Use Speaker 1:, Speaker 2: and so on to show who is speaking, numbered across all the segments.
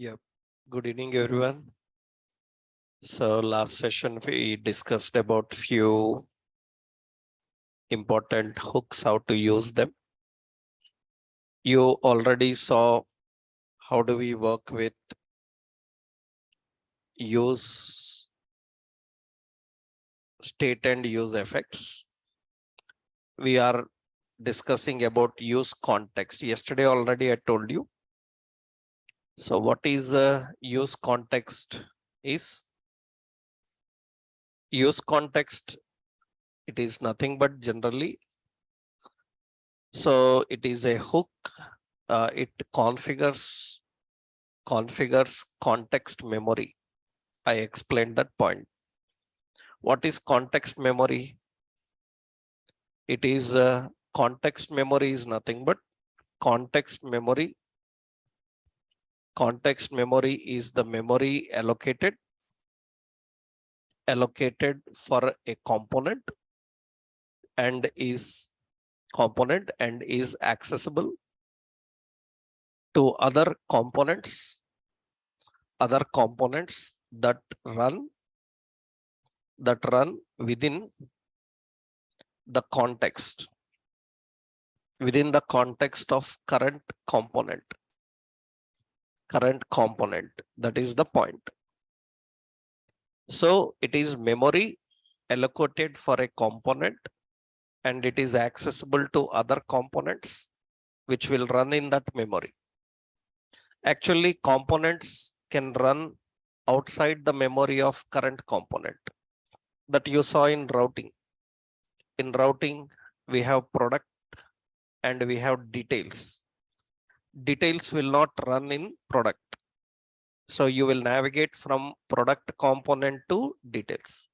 Speaker 1: Yep. Good evening, everyone. So last session we discussed about few important hooks, how to use them. You already saw how do we work with use state and use effects. We are discussing about use context. Yesterday already I told you. So what is use context is? Use context, it is nothing but generally. So it is a hook. It configures context memory. I explained that point. What is context memory? It is context memory is nothing but context memory. Context memory is the memory allocated for a component and is accessible to other components that run within the context of current component. That is the point. So it is memory allocated for a component and it is accessible to other components which will run in that memory. Actually, components can run outside the memory of current component that you saw in routing. In routing, we have product and we have details. Details will not run in product. So you will navigate from product component to details.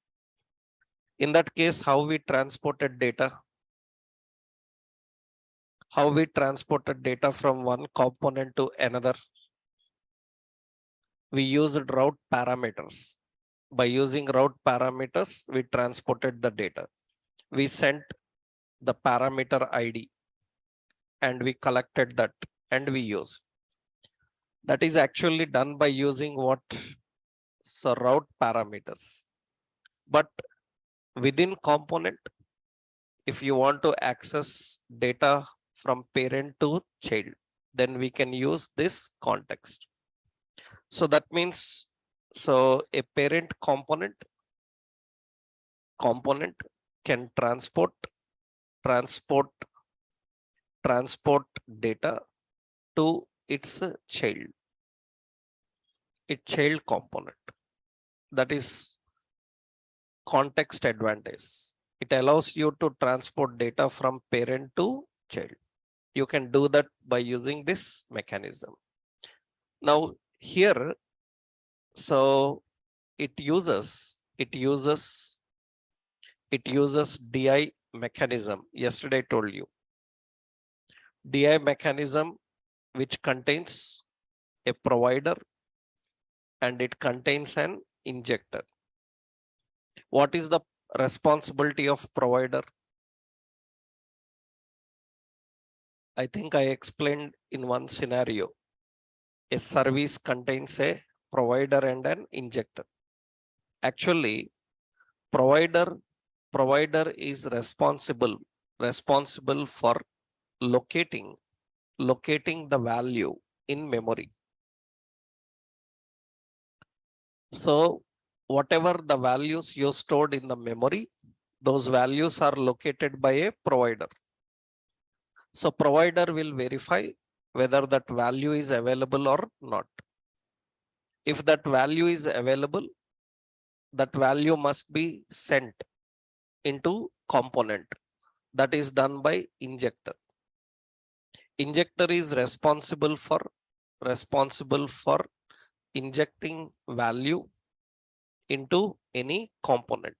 Speaker 1: In that case, how we transported data? How we transported data from one component to another? We used route parameters. By using route parameters, we transported the data. We sent the parameter ID and we collected that and we use. That is actually done by using what? So route parameters. But within component, if you want to access data from parent to child, then we can use this context. So that means, so a parent component can transport data to its child component. That is context advantage. It allows you to transport data from parent to child. You can do that by using this mechanism. Now here, so it uses DI mechanism. Yesterday I told you. DI mechanism which contains a provider and it contains an injector. What is the responsibility of provider? I think I explained in one scenario. A service contains a provider and an injector. Actually, provider is responsible for locating the value in memory. So whatever the values you stored in the memory, those values are located by a provider. So provider will verify whether that value is available or not. If that value is available, that value must be sent into component. That is done by injector. Injector is responsible for injecting value into any component.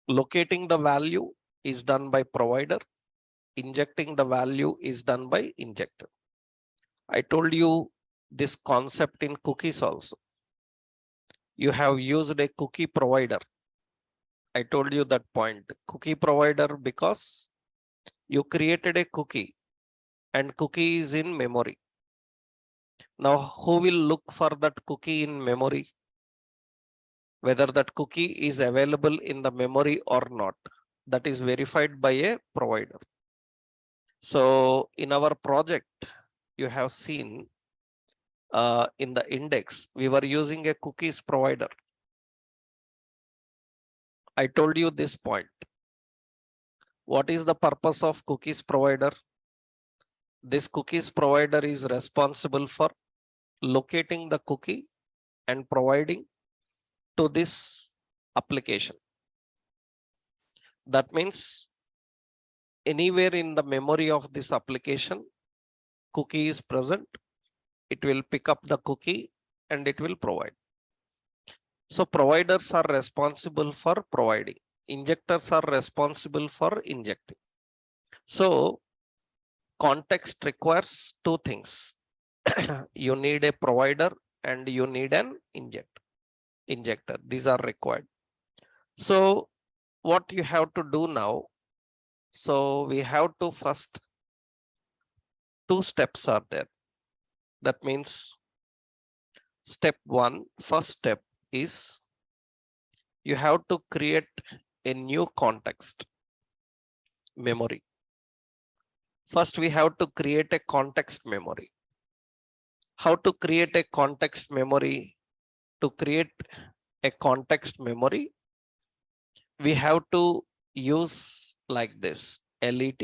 Speaker 1: Locating the value is done by provider. Injecting the value is done by injector. I told you this concept in cookies also. You have used a cookie provider. I told you that point. Cookie provider because you created a cookie and cookie is in memory. Now, who will look for that cookie in memory? Whether that cookie is available in the memory or not, that is verified by a provider. So in our project, you have seen in the index, we were using a cookies provider. I told you this point. What is the purpose of cookies provider? This cookies provider is responsible for locating the cookie and providing to this application. That means anywhere in the memory of this application, cookie is present, it will pick up the cookie and it will provide. So providers are responsible for providing. Injectors are responsible for injecting. So context requires two things. You need a provider and you need an injector. These are required. So what you have to do now? So we have to first, two steps are there. That means step one, first step is you have to create a new context memory. First, we have to create a context memory. How to create a context memory? To create a context memory, we have to use like this, LET.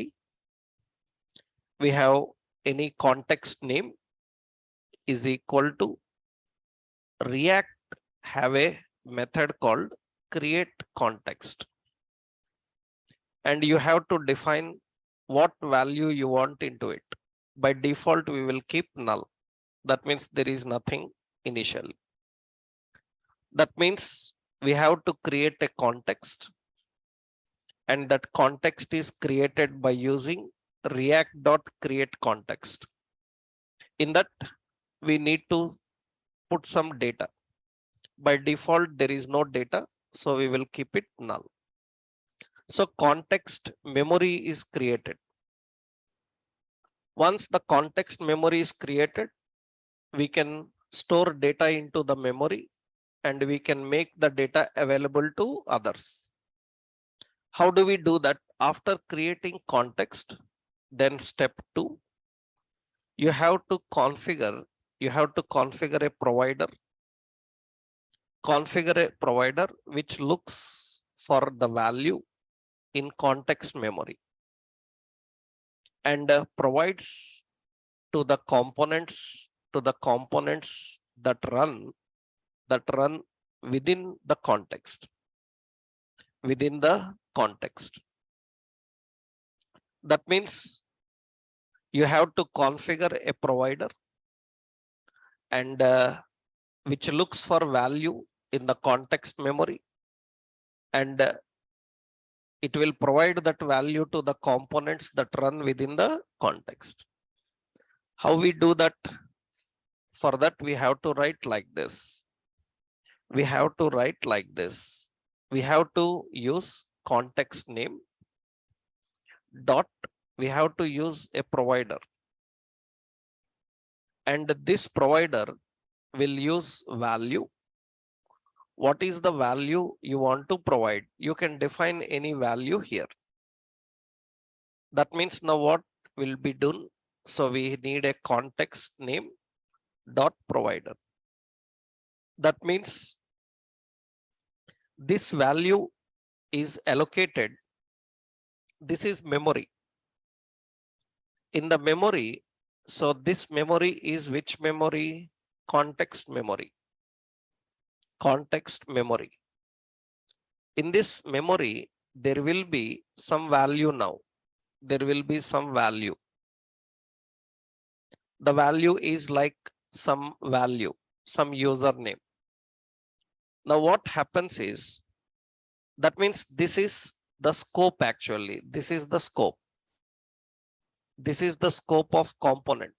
Speaker 1: We have any context name is equal to React have a method called create context. And you have to define what value you want into it. By default, we will keep null. That means there is nothing initially. That means we have to create a context, and that context is created by using react.createContext. In that, we need to put some data. By default, there is no data, so we will keep it null. So context memory is created. Once the context memory is created, we can store data into the memory and we can make the data available to others. How do we do that? After creating context, then step two, you have to configure a provider. Configure a provider which looks for the value in context memory and provides to the components that run within the context. That means you have to configure a provider and which looks for value in the context memory, and it will provide that value to the components that run within the context. How we do that? For that, we have to write like this. We have to use context name dot, we have to use a provider, and this provider will use value. What is the value you want to provide? You can define any value here. That means now what will be done? So we need a context name dot provider. That means this value is allocated. This is memory. In the memory, so this memory is which memory? Context memory. In this memory, there will be some value now. There will be some value. The value is like some value, some username. Now what happens is, that means this is the scope actually. This is the scope. This is the scope of component.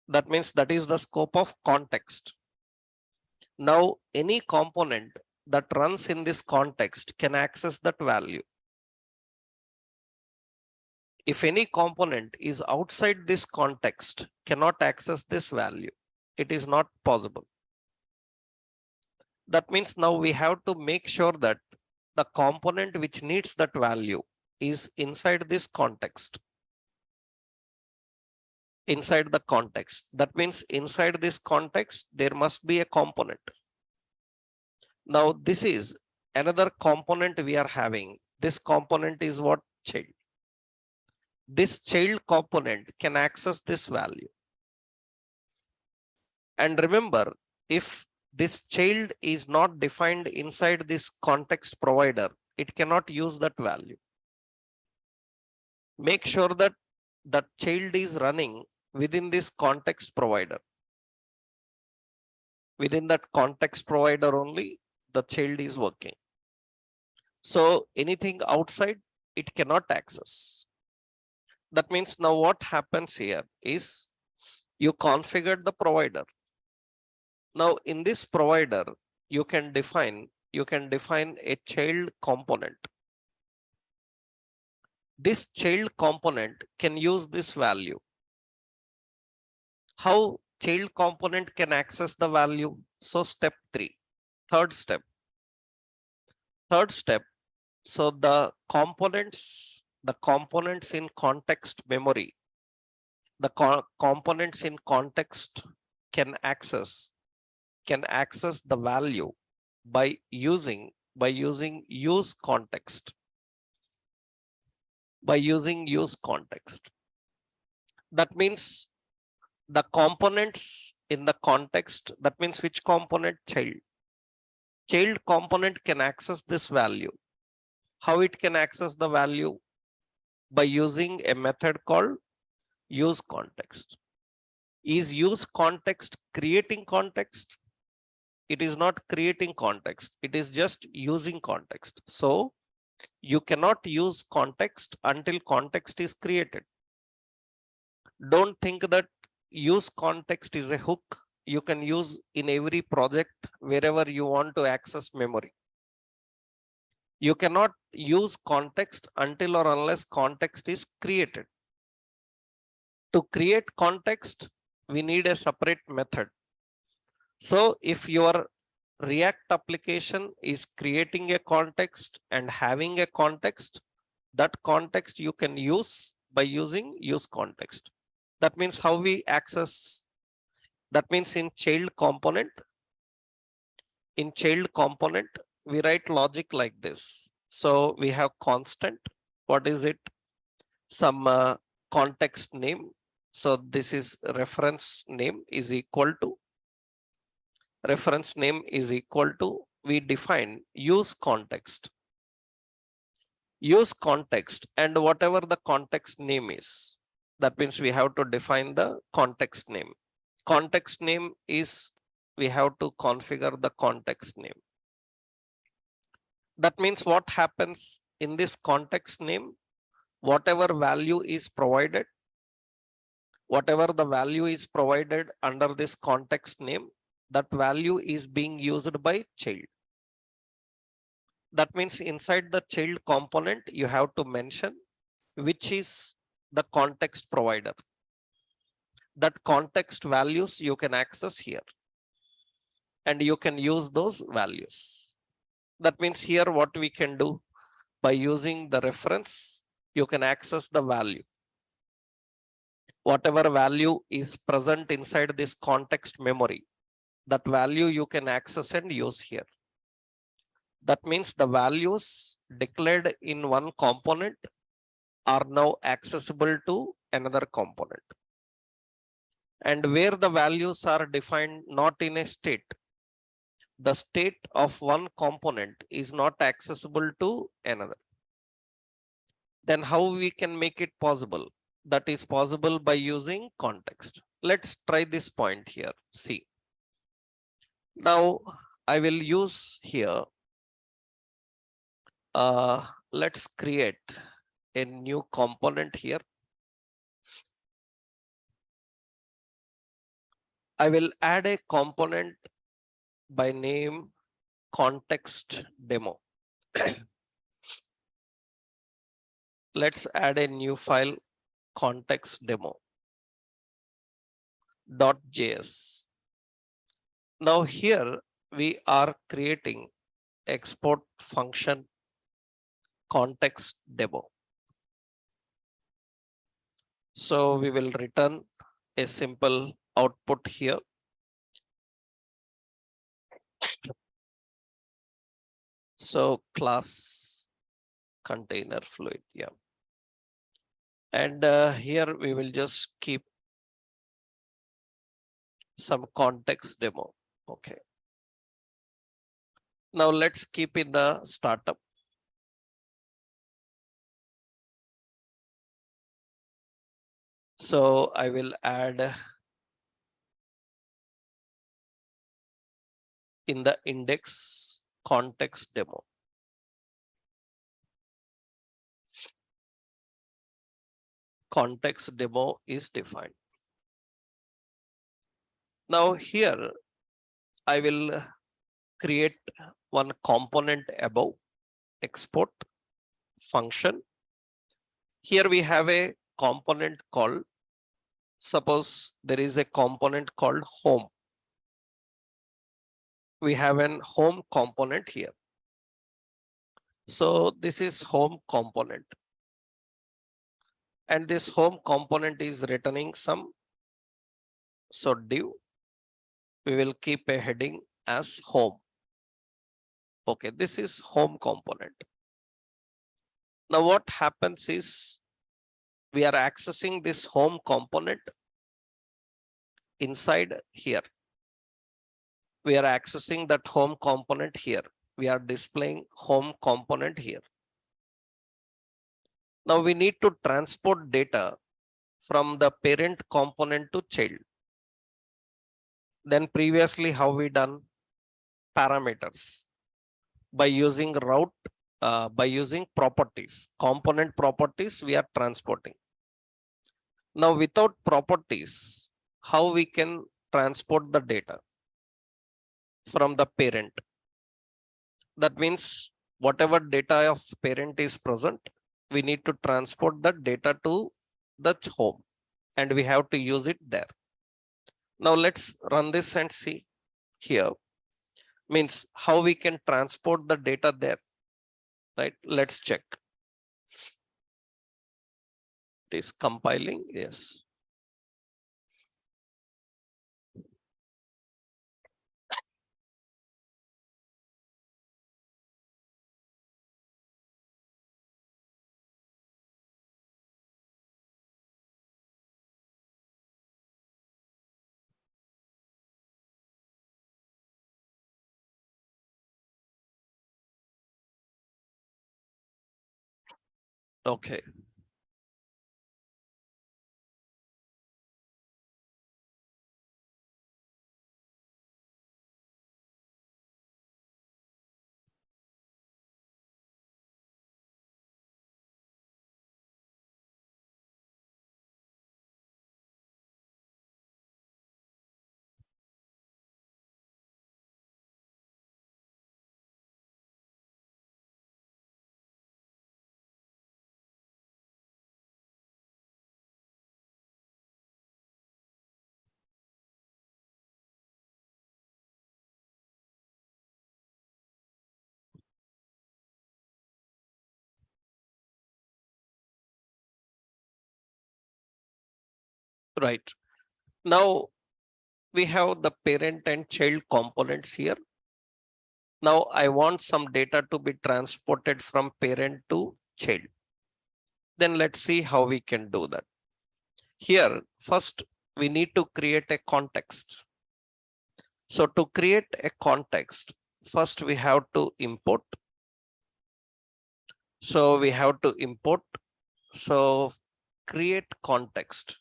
Speaker 1: That means that is the scope of context. Now any component that runs in this context can access that value. If any component is outside this context, cannot access this value. It is not possible. That means now we have to make sure that the component which needs that value is inside this context. Inside the context. That means inside this context, there must be a component. Now this is another component we are having. This component is what? Child. This child component can access this value. And remember, if this child is not defined inside this context provider, it cannot use that value. Make sure that that child is running within this context provider. Within that context provider only, the child is working. So anything outside, it cannot access. That means now what happens here is you configured the provider. Now in this provider, you can define a child component. This child component can use this value. How child component can access the value? So step 3, third step. So the components in context memory, the components in context can access the value by using use context. By using use context. That means the components in the context, that means which component? Child. Child component can access this value. How it can access the value? By using a method called use context. Is use context creating context? It is not creating context. It is just using context. So you cannot use context until context is created. Don't think that use context is a hook you can use in every project wherever you want to access memory. You cannot use context until or unless context is created. To create context, we need a separate method. So if your React application is creating a context and having a context, that context you can use by using use context. That means how we access. That means in child component, we write logic like this. So we have constant. What is it? Some context name. So this is reference name is equal to. Reference name is equal to. We define use context. Use context and whatever the context name is. That means we have to define the context name. Context name is we have to configure the context name. That means what happens in this context name, whatever value is provided, whatever the value is provided under this context name, that value is being used by child. That means inside the child component, you have to mention which is the context provider. That context values you can access here and you can use those values. That means here what we can do by using the reference, you can access the value. Whatever value is present inside this context memory, that value you can access and use here. That means the values declared in one component are now accessible to another component. And where the values are defined not in a state, the state of one component is not accessible to another. Then how we can make it possible? That is possible by using context. Let's try this point here. See. Now I will use here. Let's create a new component here. I will add a component by name context demo. let's add a new file, context demo.js. Now here we are creating export function context demo. So we will return a simple output here. So class container fluid, yeah. And here we will just keep some context demo. Okay. Now let's keep in the startup. So I will add in the index context demo. Context demo is defined. Now here I will create one component above export function. Here we have a component called, suppose there is a component called home. We have an home component here. So this is home component. And this home component is returning some. So div, we will keep a heading as home. Okay, this is home component. Now what happens is we are accessing this home component inside here. We are accessing that home component here. We are displaying home component here. Now we need to transport data from the parent component to child. Then previously how we done parameters by using route, by using properties, component properties we are transporting. Now without properties, how we can transport the data from the parent? That means whatever data of parent is present, we need to transport the data to the home and we have to use it there. Now let's run this and see here. Means how we can transport the data there, right? Let's check. It is compiling, yes. Okay. Right. Now we have the parent and child components here. Now I want some data to be transported from parent to child. Then let's see how we can do that. Here, first we need to create a context. So to create a context, first we have to import. So we have to import. So create context.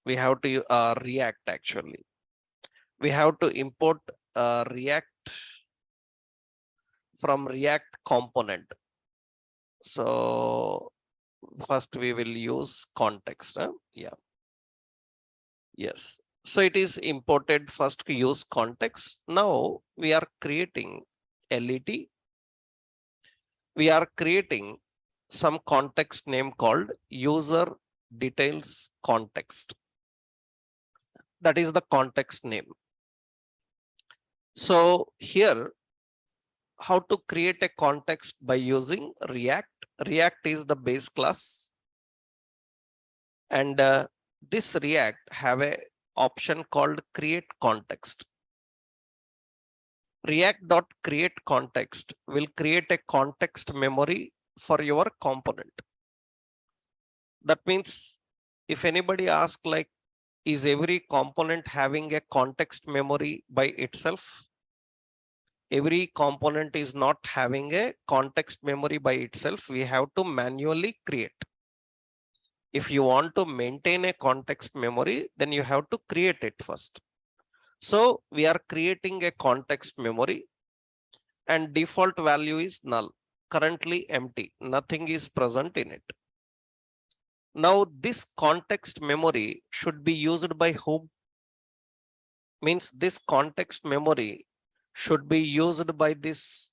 Speaker 1: We have to React actually. We have to import React from React component. So first we will use context. Yeah. Yes. So it is imported first use context. Now we are creating LED. We are creating some context name called user details context. That is the context name. So here, how to create a context by using React. React is the base class, and this React have a option called create context. React.create context will create a context memory for your component. That means if anybody asks, like, is every component having a context memory by itself? Every component is not having a context memory by itself. We have to manually create. If you want to maintain a context memory, then you have to create it first. So we are creating a context memory, and default value is null, currently empty, nothing is present in it. Now this context memory should be used by whom? Means this context memory should be used by this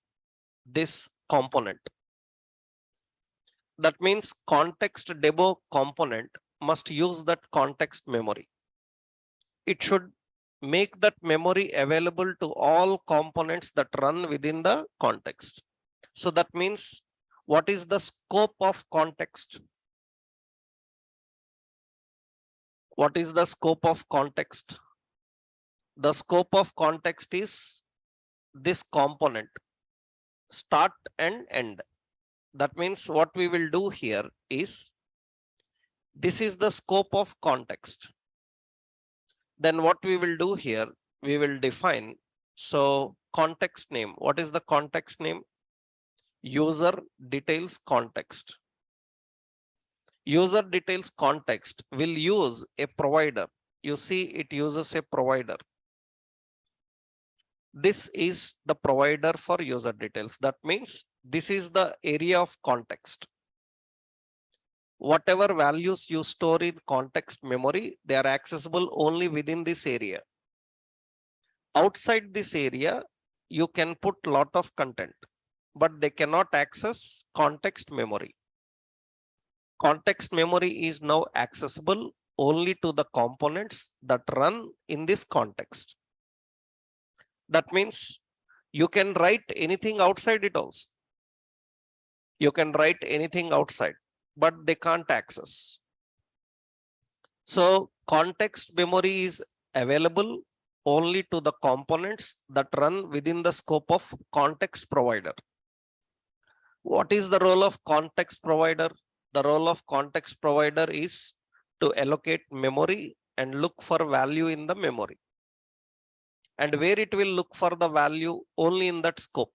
Speaker 1: component. That means context demo component must use that context memory. It should make that memory available to all components that run within the context. So that means, what is the scope of context? What is the scope of context? The scope of context is this component, start and end. That means what we will do here is, this is the scope of context. Then what we will do here, we will define, so context name. What is the context name? User details context. User details context will use a provider. You see, it uses a provider. This is the provider for user details. That means this is the area of context. Whatever values you store in context memory, they are accessible only within this area. Outside this area, you can put lot of content, but they cannot access context memory. Context memory is now accessible only to the components that run in this context. That means you can write anything outside it also. You can write anything outside, but they can't access. So context memory is available only to the components that run within the scope of context provider. What is the role of context provider? The role of context provider is to allocate memory and look for value in the memory. And where it will look for the value? Only in that scope.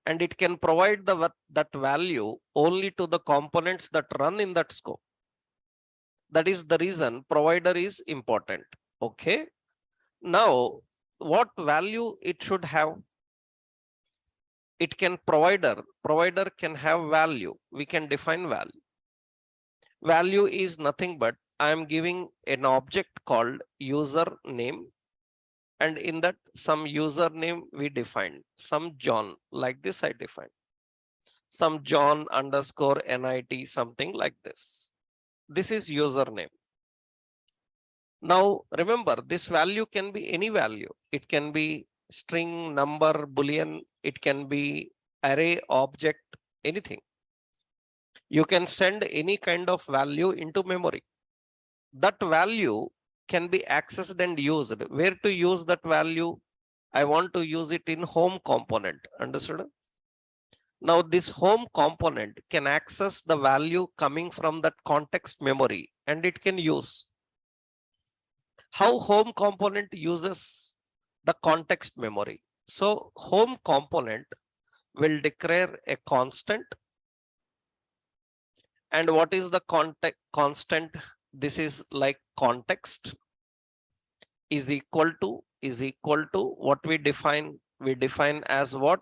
Speaker 1: And it can provide that value only to the components that run in that scope. That is the reason provider is important. Okay. Now, what value it should have? It can provider can have value. We can define value. Value is nothing but I am giving an object called user name, and in that some username we defined, some John, like this I defined, some John underscore NIT, something like this. This is username. Now remember, this value can be any value. It can be string, number, boolean, it can be array, object, anything. You can send any kind of value into memory. That value can be accessed and used. Where to use that value? I want to use it in home component. Understood? Now this home component can access the value coming from that context memory, and it can use. How home component uses the context memory? So home component will declare a constant. And what is the constant? This is like context is equal to what we define. We define as what?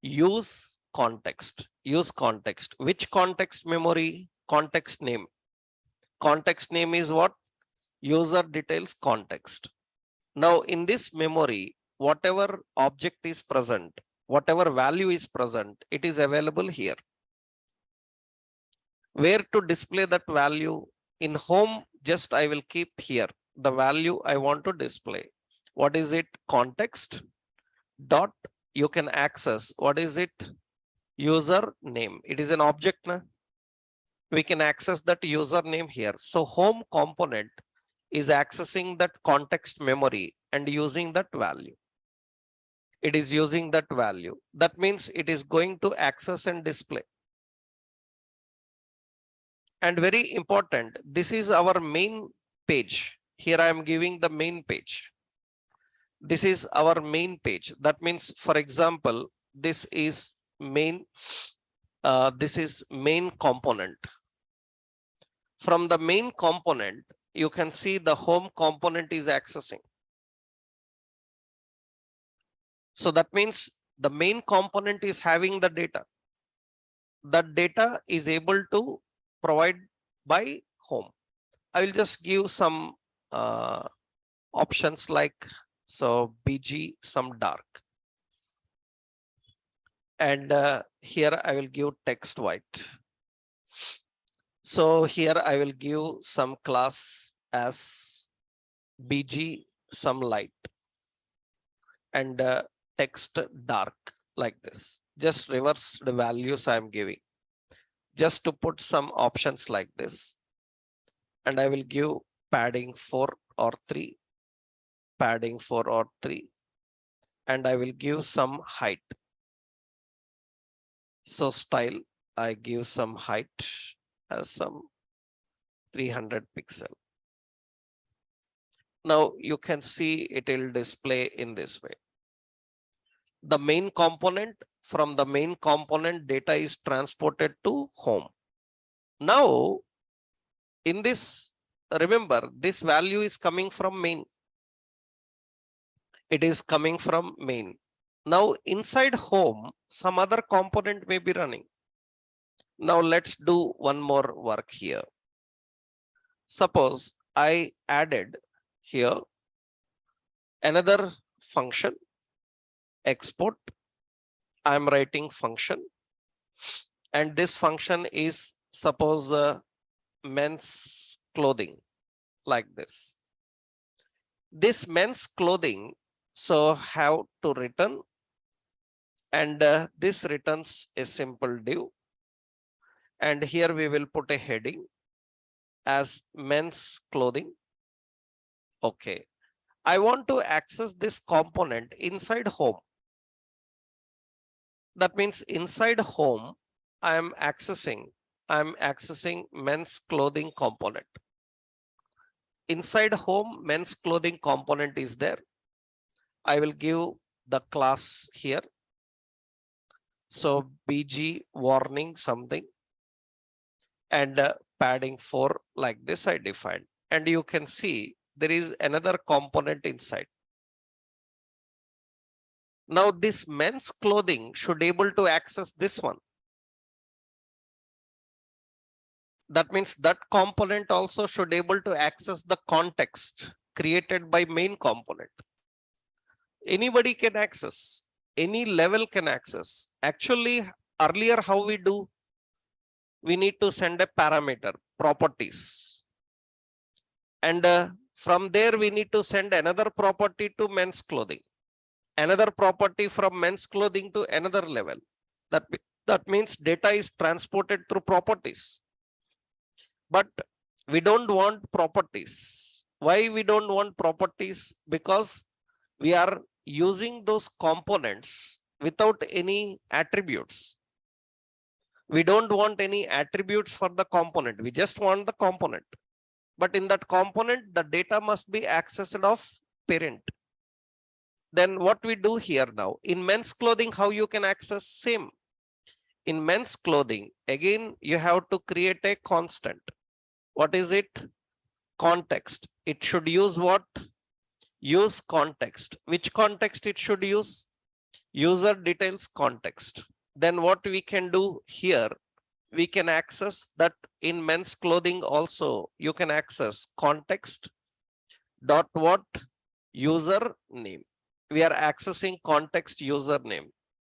Speaker 1: Use context. Use context. Which context memory? Context name. Context name is what? User details context. Now in this memory, whatever object is present, whatever value is present, it is available here. Where to display that value? In home, just I will keep here the value I want to display. What is it? Context dot, you can access. What is it? User name. It is an object. Na? We can access that username here. So home component is accessing that context memory and using that value. It is using that value. That means it is going to access and display. And very important, this is our main page. Here I am giving the main page. This is our main page. That means, for example, this is main component. From the main component, you can see the home component is accessing. So that means the main component is having the data. That data is able to provide by home. I will just give some options like, so BG, some dark. And here I will give text white. So here I will give some class as BG, some light, and text dark like this. Just reverse the values I am giving, just to put some options like this. And I will give padding 4 or 3, padding 4 or 3, and I will give some height. So style, I give some height as some 300 pixel. Now you can see it will display in this way. The main component, from the main component, data is transported to home. Now in this, remember, this value is coming from main. It is coming from main. Now inside home, some other component may be running. Now let's do one more work here. Suppose I added here another function, export. I'm writing function, and this function is, suppose men's clothing, like this. This men's clothing, so have to return, and this returns a simple div, and here we will put a heading as men's clothing. Okay, I want to access this component inside home. That means inside home, I'm accessing men's clothing component. Inside home, men's clothing component is there. I will give the class here. So BG warning something, and padding 4 like this I defined. And you can see there is another component inside. Now this men's clothing should able to access this one. That means that component also should able to access the context created by main component. Anybody can access, any level can access. Actually, earlier how we do? We need to send a parameter, properties. And from there we need to send another property to men's clothing. Another property from men's clothing to another level. That means data is transported through properties. But we don't want properties. Why we don't want properties? Because we are using those components without any attributes. We don't want any attributes for the component. We just want the component. But in that component, the data must be accessed of parent. Then what we do here now, in men's clothing, how you can access? Same. In men's clothing, again, you have to create a constant. What is it? Context. It should use what? Use context. Which context it should use? User details context. Then what we can do here, we can access that in men's clothing also, you can access context dot what? User name. We are accessing context username.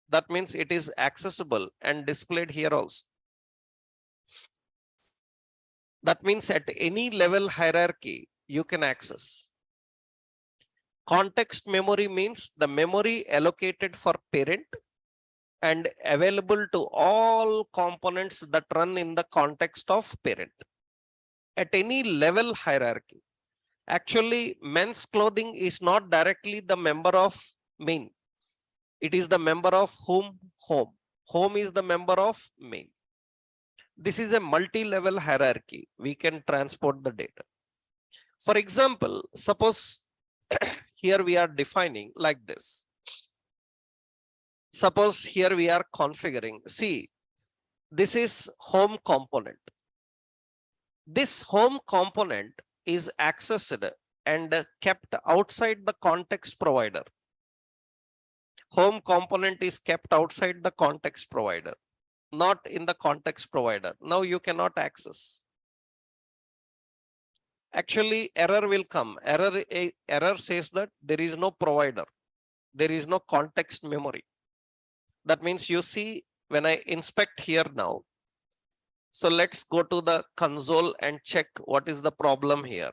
Speaker 1: That means it is accessible and displayed here also. That means at any level hierarchy, you can access. Context memory means the memory allocated for parent and available to all components that run in the context of parent. At any level hierarchy. Actually, men's clothing is not directly the member of main. It is the member of whom? Home. Home is the member of main. This is a multi-level hierarchy. We can transport the data. For example, suppose here we are defining like this. Suppose here we are configuring. See, this is home component. This home component is accessed and kept outside the context provider. Home component is kept outside the context provider, not in the context provider. Now you cannot access. Actually, error will come. Error says that there is no provider. There is no context memory. That means you see when I inspect here now. So let's go to the console and check what is the problem here.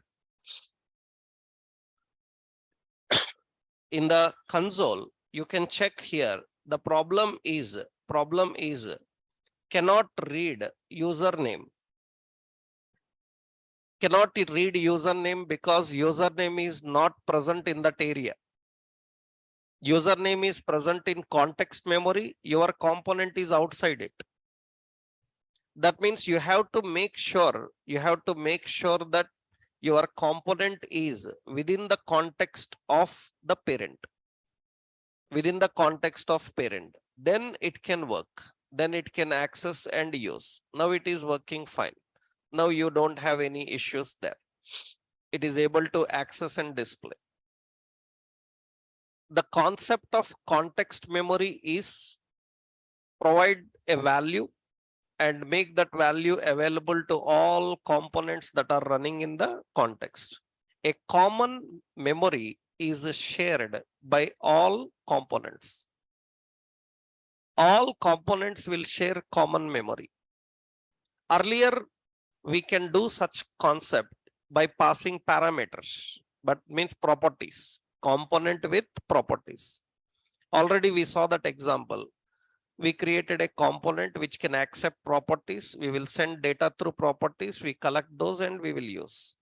Speaker 1: In the console, you can check here. The problem is cannot read username. Cannot read username because username is not present in that area. Username is present in context memory. Your component is outside it. That means you have to make sure that your component is within the context of the parent. Within the context of parent, then it can work. Then it can access and use. Now it is working fine. Now you don't have any issues there. It is able to access and display. The concept of context memory is provide a value and make that value available to all components that are running in the context. A common memory is shared by all components. All components will share common memory. Earlier, we can do such concept by passing parameters, but means properties, component with properties. Already we saw that example. We created a component which can accept properties. We will send data through properties. We collect those and we will use.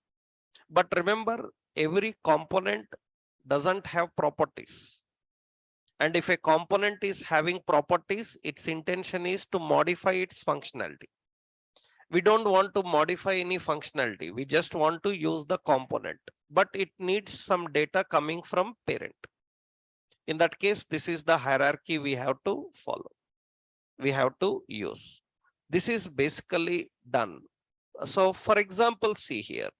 Speaker 1: But remember, every component doesn't have properties. And if a component is having properties, its intention is to modify its functionality. We don't want to modify any functionality. We just want to use the component, but it needs some data coming from parent. In that case, this is the hierarchy we have to follow. We have to use. This is basically done. So for example, see here,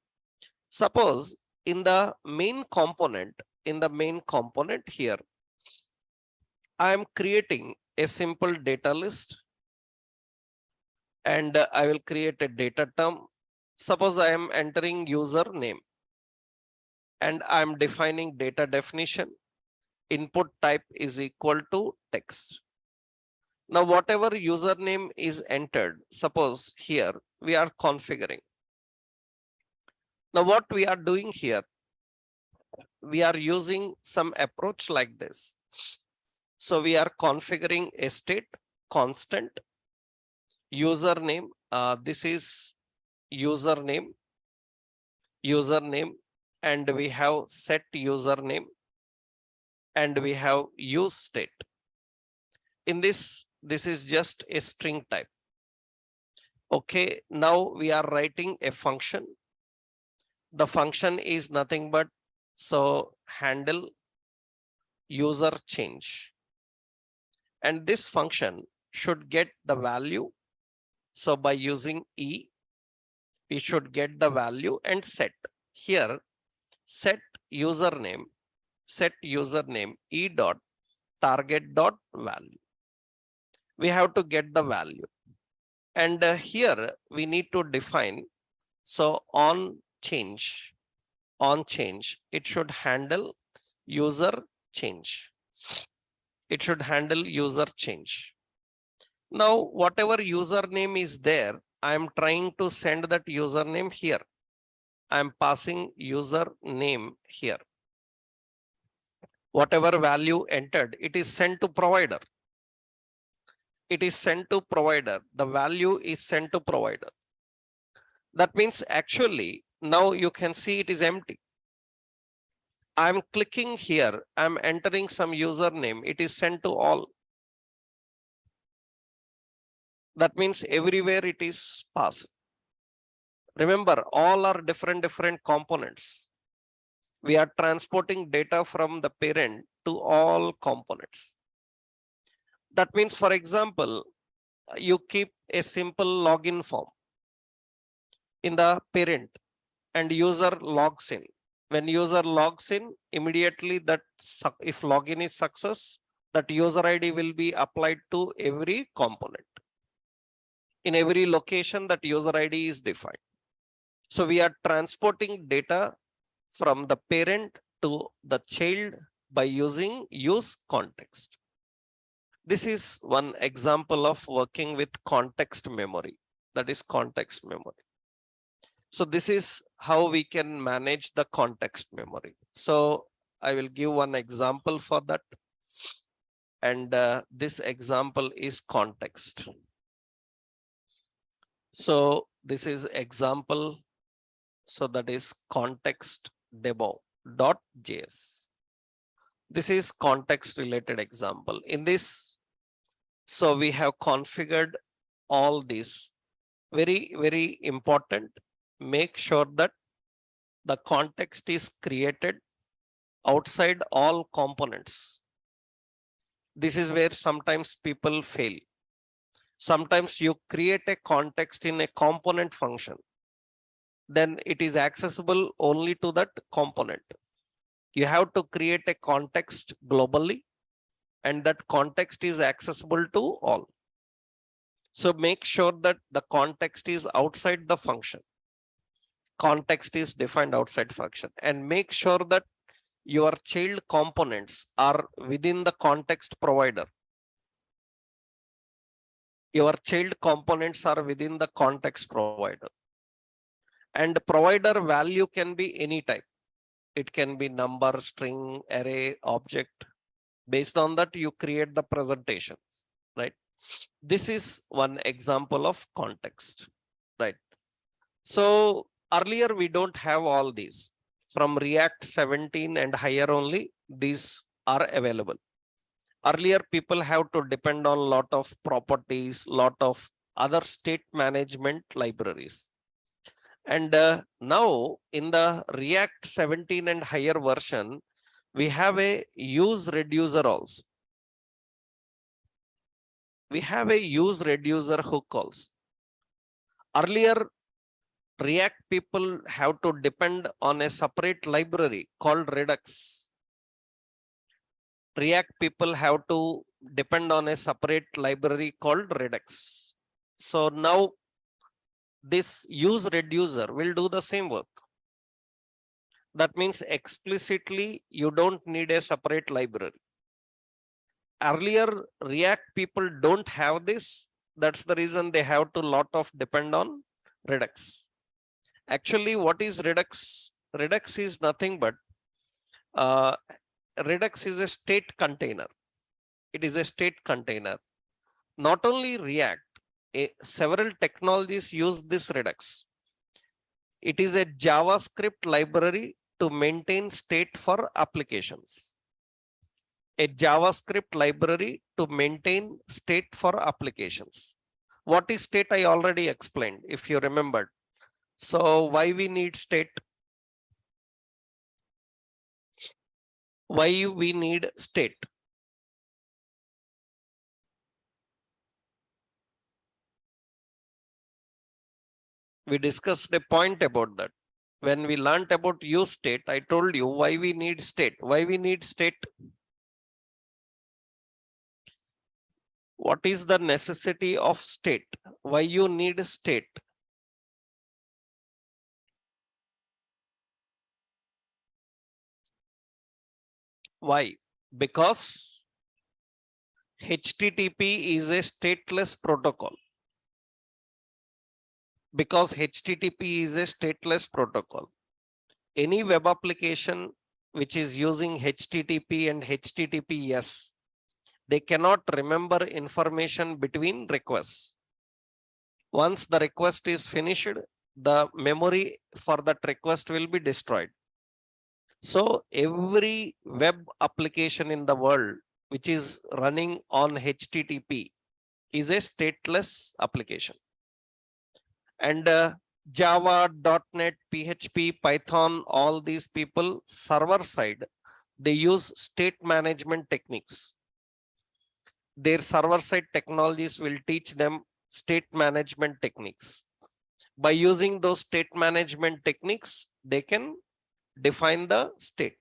Speaker 1: suppose in the main component here, I am creating a simple data list and I will create a data term. Suppose I am entering username and I am defining data definition. Input type is equal to text. Now, whatever username is entered, suppose here we are configuring. Now, what we are doing here, we are using some approach like this. So we are configuring a state constant username. This is username, and we have set username and we have use state. In this is just a string type. Okay, now we are writing a function. The function is nothing but handle user change. And this function should get the value. So by using E, we should get the value and set. Here, set username E dot target dot value. We have to get the value. And here we need to define. So on change, it should handle user change. It should handle user change. Now, whatever username is there, I am trying to send that username here. I am passing username here. Whatever value entered, it is sent to provider. It is sent to provider. The value is sent to provider. That means actually now you can see it is empty. I'm clicking here. I'm entering some username. It is sent to all. That means everywhere it is passed. Remember, all are different components. We are transporting data from the parent to all components. That means, for example, you keep a simple login form in the parent and user logs in. When user logs in, immediately that if login is success, that user ID will be applied to every component. In every location, that user ID is defined. So we are transporting data from the parent to the child by using use context. This is one example of working with context memory. That is context memory. So this is how we can manage the context memory. So I will give one example for that. And this example is context. So this is example. So that is context demo.js. This is context related example. In this, so we have configured all these. Very important. Make sure that the context is created outside all components. This is where sometimes people fail. Sometimes you create a context in a component function. Then it is accessible only to that component. You have to create a context globally, and that context is accessible to all. So make sure that the context is outside the function. Context is defined outside function, and make sure that your child components are within the context provider. Your child components are within the context provider. And provider value can be any type. It can be number, string, array, object. Based on that, you create the presentations, right? This is one example of context, right? So earlier we don't have all these. From React 17 and higher only, these are available. Earlier people have to depend on lot of properties, lot of other state management libraries. And now in the React 17 and higher version, we have a use reducer also. We have a use reducer hook also. Earlier, React people have to depend on a separate library called Redux. React people have to depend on a separate library called Redux. So now this use reducer will do the same work. That means explicitly you don't need a separate library. Earlier React people don't have this. That's the reason they have to lot of depend on Redux. Actually, what is Redux? Redux is nothing but Redux is a state container. It is a state container. Not only React, several technologies use this Redux. It is a JavaScript library to maintain state for applications. A JavaScript library to maintain state for applications. What is state? I already explained, if you remembered. So why we need state? Why we need state? We discussed a point about that. When we learned about use state, I told you why we need state. Why we need state? What is the necessity of state? Why you need state? Why? Because HTTP is a stateless protocol. because HTTP is a stateless protocol. Any web application which is using HTTP and HTTPS, they cannot remember information between requests. Once the request is finished, the memory for that request will be destroyed. So every web application in the world which is running on HTTP is a stateless application. And Java, .NET, PHP, Python, all these people server side, they use state management techniques. Their server side technologies will teach them state management techniques. By using those state management techniques, they can define the state.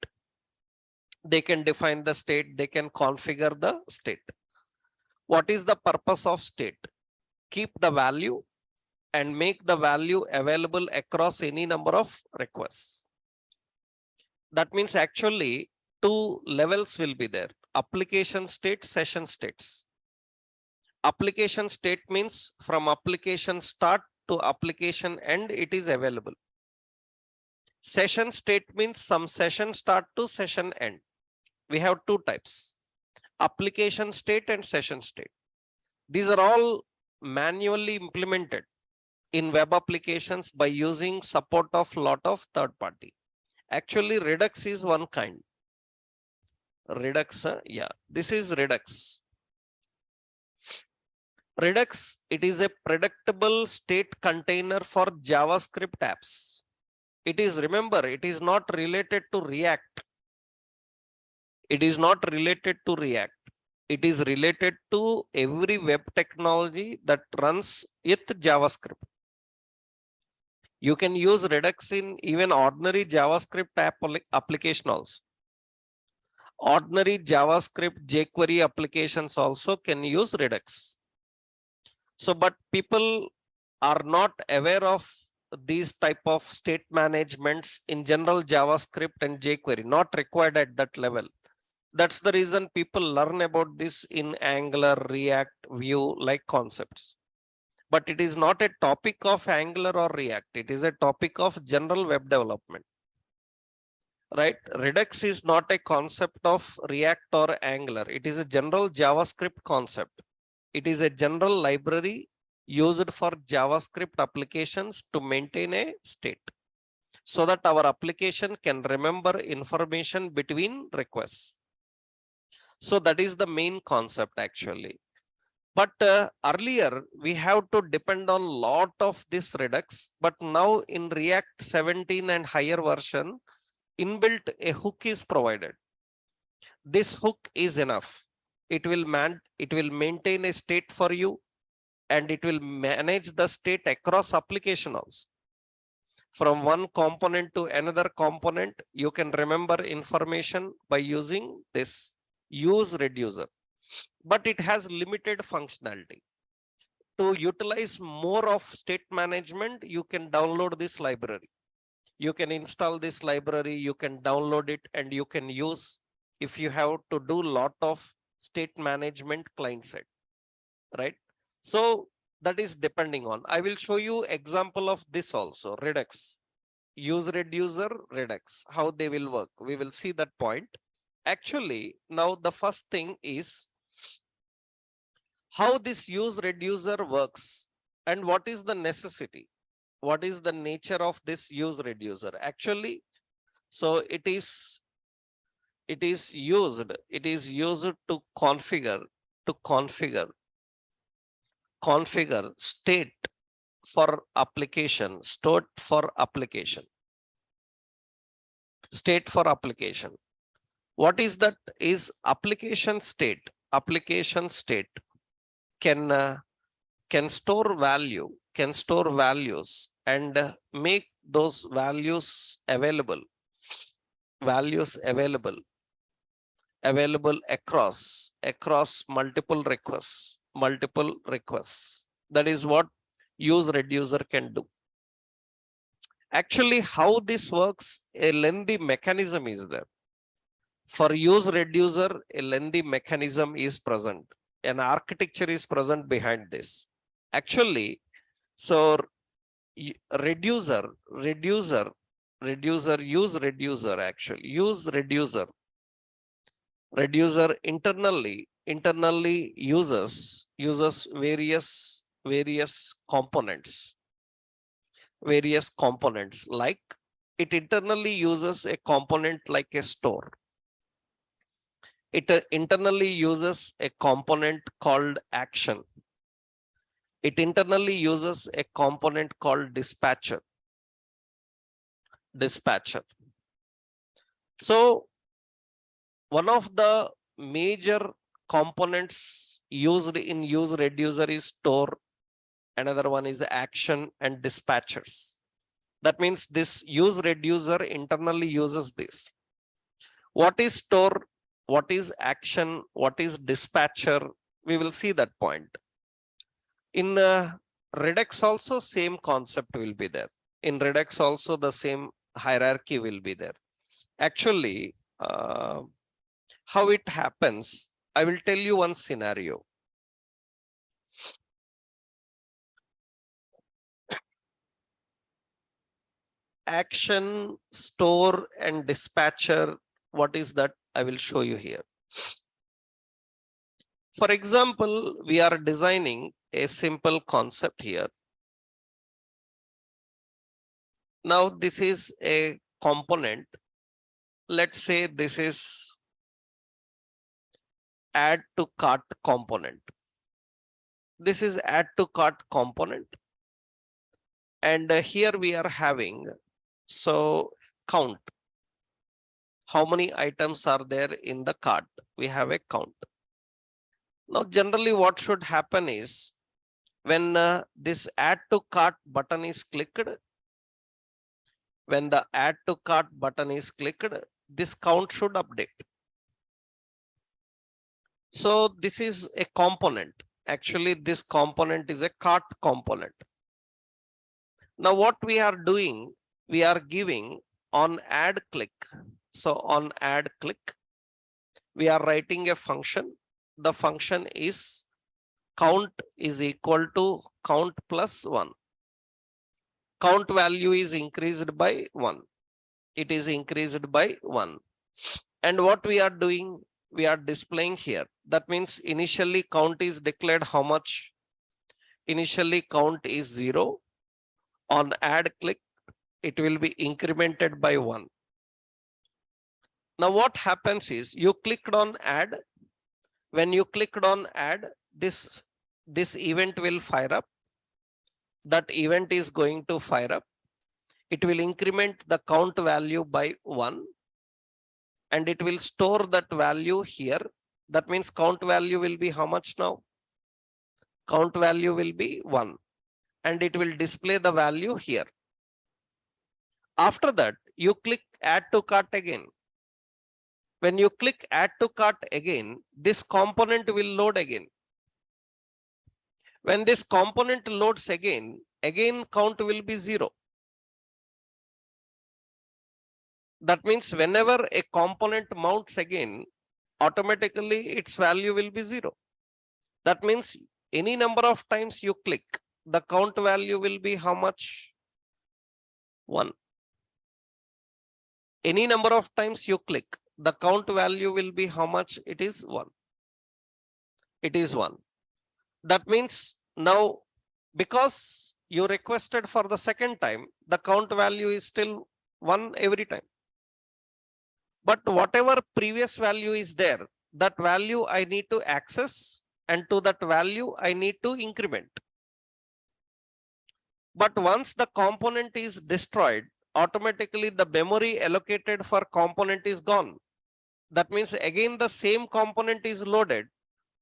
Speaker 1: They can define the state, they can configure the state. What is the purpose of state? Keep the value and make the value available across any number of requests. That means actually two levels will be there: application state, session states. Application state means from application start to application end, it is available. Session state means some session start to session end. We have two types: application state and session state. These are all manually implemented in web applications by using support of lot of third party. Actually, Redux is one kind. Redux, yeah, this is Redux. Redux, it is a predictable state container for JavaScript apps. It is, remember, it is not related to React. It is not related to React. It is related to every web technology that runs with JavaScript. You can use Redux in even ordinary JavaScript application also. Ordinary JavaScript jQuery applications also can use Redux. So, but people are not aware of these type of state managements in general JavaScript and jQuery, not required at that level. That's the reason people learn about this in Angular, React, Vue like concepts. But it is not a topic of Angular or React. It is a topic of general web development. Right? Redux is not a concept of React or Angular. It is a general JavaScript concept. It is a general library used for JavaScript applications to maintain a state, so that our application can remember information between requests. So that is the main concept actually. But earlier we have to depend on lot of this Redux, but now in React 17 and higher version, inbuilt a hook is provided. This hook is enough. It will maintain a state for you, and it will manage the state across application also. From one component to another component, you can remember information by using this use reducer. But it has limited functionality. To utilize more of state management, you can download this library. You can install this library, you can download it, and you can use if you have to do lot of state management client side, right? So that is depending on. I will show you example of this also, Redux. Use reducer, Redux, how they will work. We will see that point. Actually, now the first thing is how this use reducer works and what is the necessity. What is the nature of this use reducer? Actually, so it is used to configure state for application, state for application. What is that? Is application state. Application state can store values and make those values available across multiple requests. That is what use reducer can do. Actually, how this works, a lengthy mechanism is there. For use reducer, a lengthy mechanism is present. An architecture is present behind this. Actually, so reducer, use reducer actually, use reducer internally uses various components, like it internally uses a component like a store. It internally uses a component called action. It internally uses a component called dispatcher. So one of the major components used in use reducer is store. Another one is action and dispatchers. That means this use reducer internally uses this. What is store? What is action? What is dispatcher? We will see that point. In Redux also same concept will be there. In Redux also the same hierarchy will be there. Actually, how it happens, I will tell you one scenario. Action, store, and dispatcher, what is that? I will show you here. For example, we are designing a simple concept here. Now, this is a component. Let's say this is add to cart component. This is add to cart component. And here we are having, so count. How many items are there in the cart? We have a count. Now, generally what should happen is when this add to cart button is clicked, when the add to cart button is clicked, this count should update. So this is a component. Actually, this component is a cart component. Now what we are doing, we are giving on add click. So on add click, we are writing a function. The function is count is equal to count plus 1. Count value is increased by 1. It is increased by 1. And what we are doing, we are displaying here. That means initially count is declared how much? Initially count is 0. On add click, it will be incremented by 1. Now what happens is you clicked on add. When you clicked on add, this event will fire up. That event is going to fire up. It will increment the count value by 1. And it will store that value here. That means count value will be how much now? Count value will be 1. And it will display the value here. After that, you click add to cart again. When you click add to cart again, this component will load again. When this component loads again count will be 0. That means whenever a component mounts again, automatically its value will be 0. That means any number of times you click, the count value will be how much? 1. Any number of times you click, the count value will be how much? It is 1. It is 1. That means now, because you requested for the second time, the count value is still 1 every time. But whatever previous value is there, that value I need to access, and to that value I need to increment. But once the component is destroyed, automatically the memory allocated for component is gone. That means again the same component is loaded,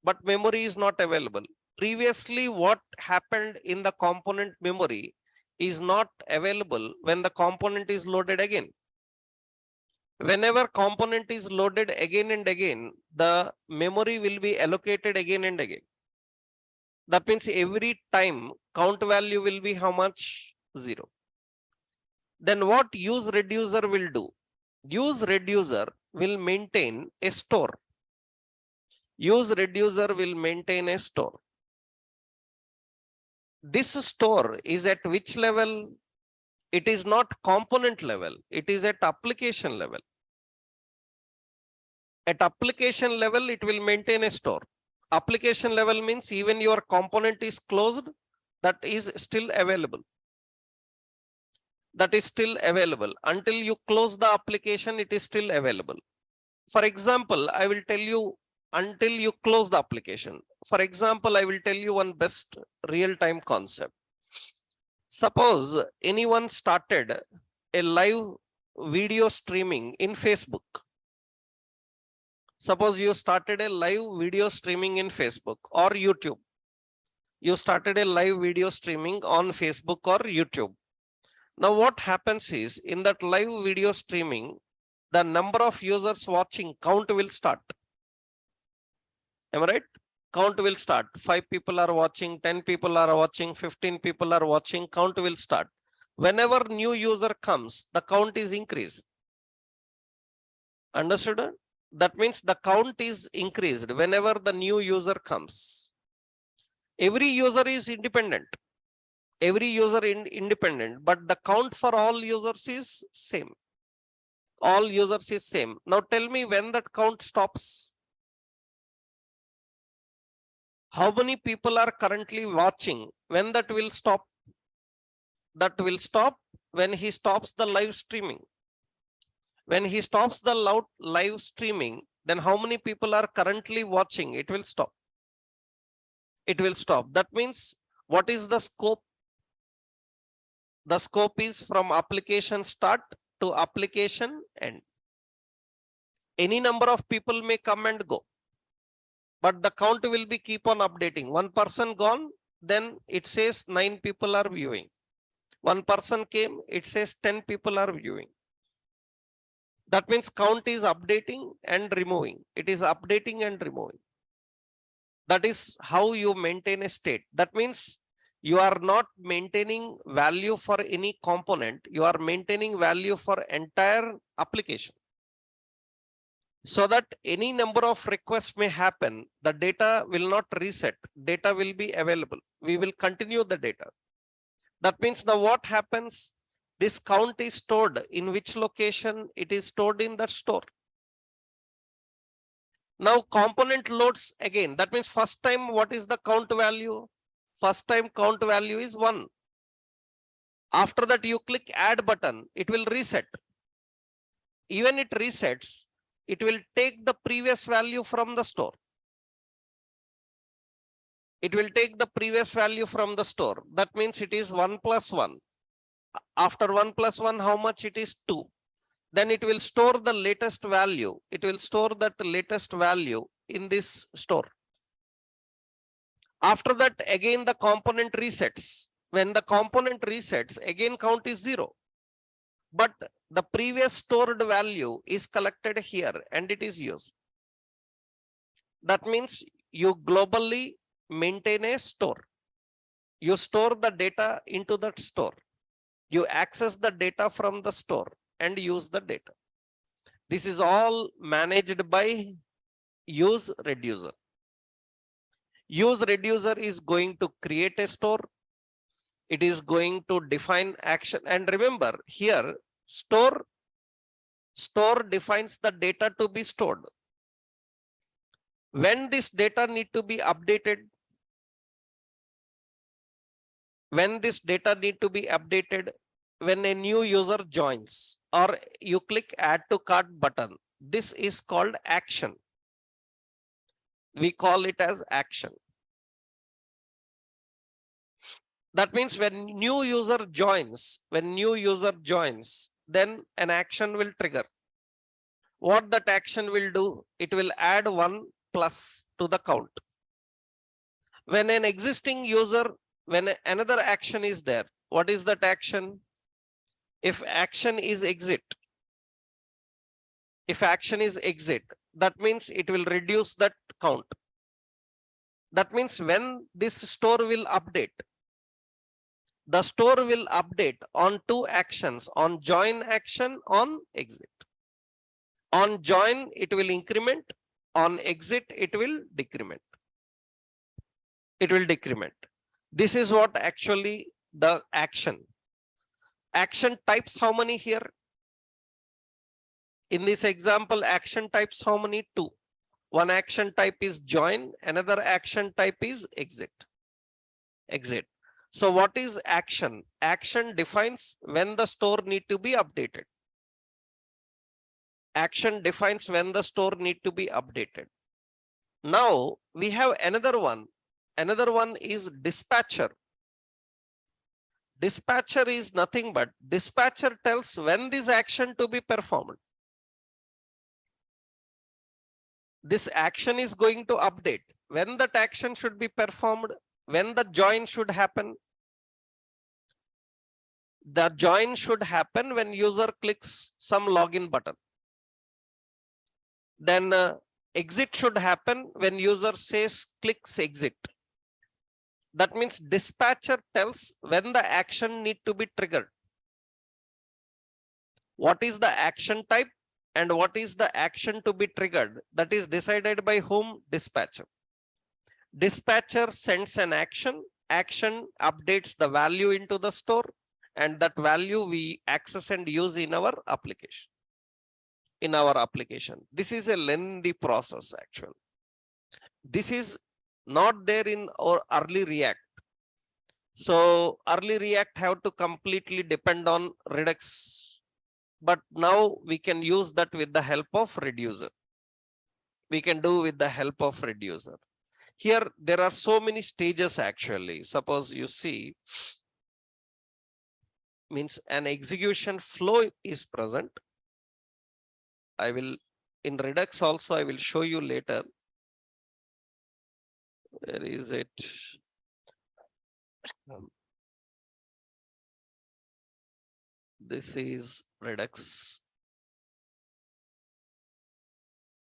Speaker 1: but memory is not available. Previously, what happened in the component memory is not available when the component is loaded again. Whenever component is loaded again and again, the memory will be allocated again and again. That means every time count value will be how much? 0. Then what use reducer will do? Use reducer will maintain a store. Use reducer will maintain a store. this store is at which level? It is not component level. It is at application level. At application level, it will maintain a store. Application level means even your component is closed, that is still available. That is still available. Until you close the application, it is still available. For example, I will tell you until you close the application. For example, I will tell you one best real-time concept. Suppose anyone started a live video streaming in Facebook. Suppose you started a live video streaming in Facebook or YouTube. You started a live video streaming on Facebook or YouTube. Now what happens is, in that live video streaming, the number of users watching count will start. Am I right? Count will start. 5 people are watching, 10 people are watching, 15 people are watching, count will start. Whenever new user comes, the count is increased. Understood? That means the count is increased whenever the new user comes. Every user is independent. Every user independent, but the count for all users is same. All users is same. Now tell me when that count stops. How many people are currently watching? When that will stop? That will stop when he stops the live streaming. When he stops the live streaming, then how many people are currently watching? It will stop. It will stop. That means what is the scope? The scope is from application start to application end. Any number of people may come and go, but the count will be keep on updating. One person gone, then it says 9 people are viewing. One person came, it says 10 people are viewing. That means count is updating and removing. It is updating and removing. That is how you maintain a state. That means you are not maintaining value for any component. You are maintaining value for entire application. So that any number of requests may happen, the data will not reset. Data will be available. We will continue the data. That means now what happens? This count is stored in which location? It is stored in that store. Now component loads again. That means first time what is the count value? First time count value is 1. After that you click add button, it will reset. Even it resets, it will take the previous value from the store. It will take the previous value from the store. That means it is 1 plus 1. After 1 plus 1, how much it is? 2. Then it will store the latest value. It will store that latest value in this store. After that, again the component resets. When the component resets, again count is 0. But the previous stored value is collected here and it is used. That means you globally maintain a store. You store the data into that store. You access the data from the store and use the data. This is all managed by use reducer. Use reducer is going to create a store. It is going to define action. And remember here, store defines the data to be stored. When this data need to be updated, when a new user joins or you click add to cart button, this is called action. We call it as action. That means when new user joins, then an action will trigger. What that action will do? It will add 1 plus to the count. When an existing user, when another action is there, what is that action? If action is exit, that means it will reduce that count. That means when this store will update, the store will update on 2 actions, on join action, on exit. On join, it will increment. On exit, it will decrement. This is what actually the action. Action types, how many here? In this example, action types, how many? Two. One action type is join, another action type is exit. Exit. So what is action? Action defines when the store need to be updated. Action defines when the store need to be updated. Now we have another one. Another one is dispatcher. Dispatcher is nothing but dispatcher tells when this action to be performed. This action is going to update when that action should be performed, when the join should happen. The join should happen when user clicks some login button. Then exit should happen when user says clicks exit. That means dispatcher tells when the action need to be triggered. What is the action type and what is the action to be triggered? That is decided by whom? Dispatcher. Dispatcher sends an action. Action updates the value into the store, and that value we access and use in our application. This is a lengthy process actually. This is not there in our early React. So early React have to completely depend on Redux. But now we can use that with the help of reducer. We can do with the help of reducer. Here there are so many stages actually. Suppose you see, means an execution flow is present. I will in Redux also I will show you later. Where is it? This is Redux.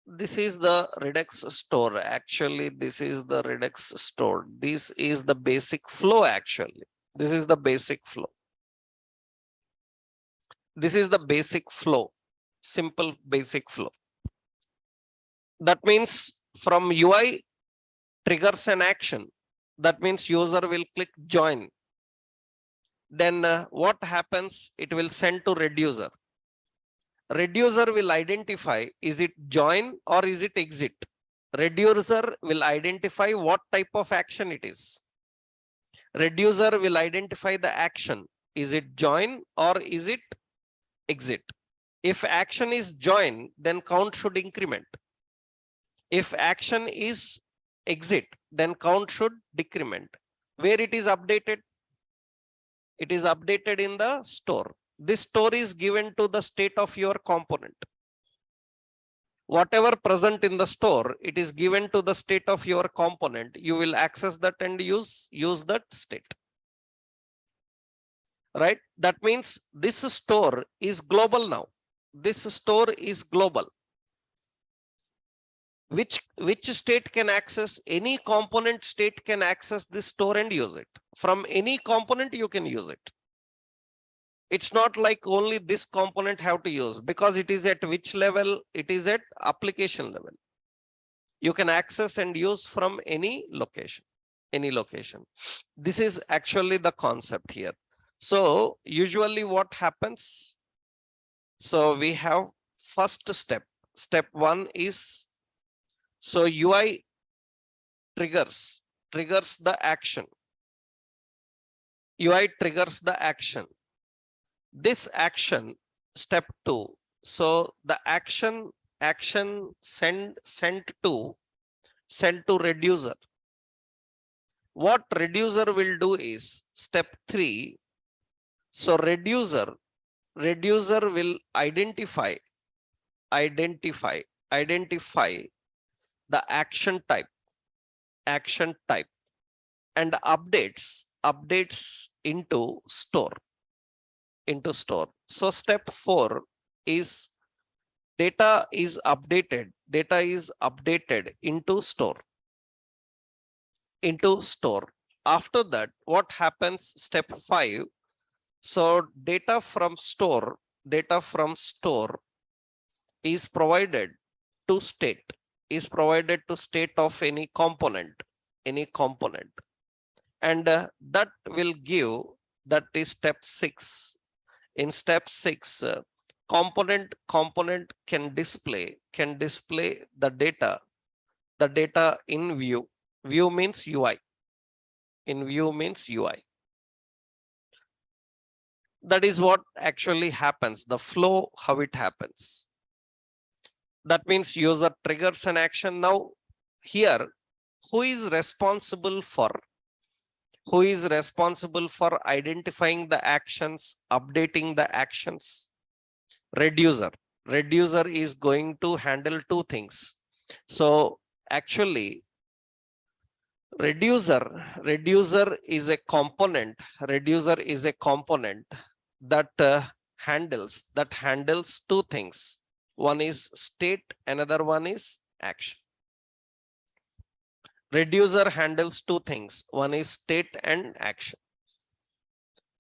Speaker 1: This is the Redux store. Actually, this is the Redux store. This is the basic flow actually. This is the basic flow. This is the basic flow. Simple basic flow. That means from UI triggers an action. That means user will click join. Then what happens? It will send to reducer. Reducer will identify is it join or is it exit. Reducer will identify what type of action it is. Reducer will identify the action. Is it join or is it exit? If action is join, then count should increment. If action is exit, then count should decrement. Where it is updated? It is updated in the store. This store is given to the state of your component. Whatever present in the store, it is given to the state of your component. You will access that and use that state. Right? That means this store is global now. This store is global. Which state can access? Any component state can access this store and use it. From any component you can use it. It's not like only this component have to use, because it is at which level? It is at application level. You can access and use from any location. This is actually the concept here. So usually what happens? So we have first step. Step one is, so UI triggers the action. UI triggers the action. This action, step two. So the action sent to reducer. What reducer will do is step three. So reducer will identify the action type and updates into store. So step 4 is data is updated into store. After that, what happens? Step 5. So data from store is provided to state of any component. And that will give, that is step 6. In step 6, component can display the data in view. View means UI. In view means UI. That is what actually happens, the flow, how it happens. That means user triggers an action. Now here, who is responsible for identifying the actions, updating the actions? Reducer. Reducer is going to handle two things. So actually, reducer is a component that handles two things. One is state, another one is action. Reducer handles two things. One is state and action.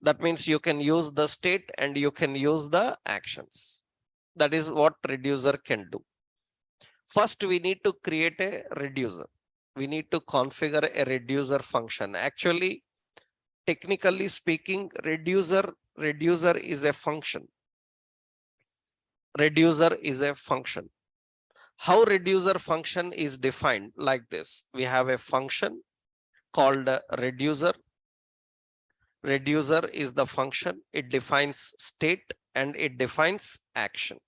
Speaker 1: That means you can use the state and you can use the actions. That is what reducer can do. First, we need to create a reducer. We need to configure a reducer function. Actually, technically speaking, reducer is a function. Reducer is a function. How reducer function is defined? Like this. We have a function called reducer. Reducer is the function. It defines state and it defines action.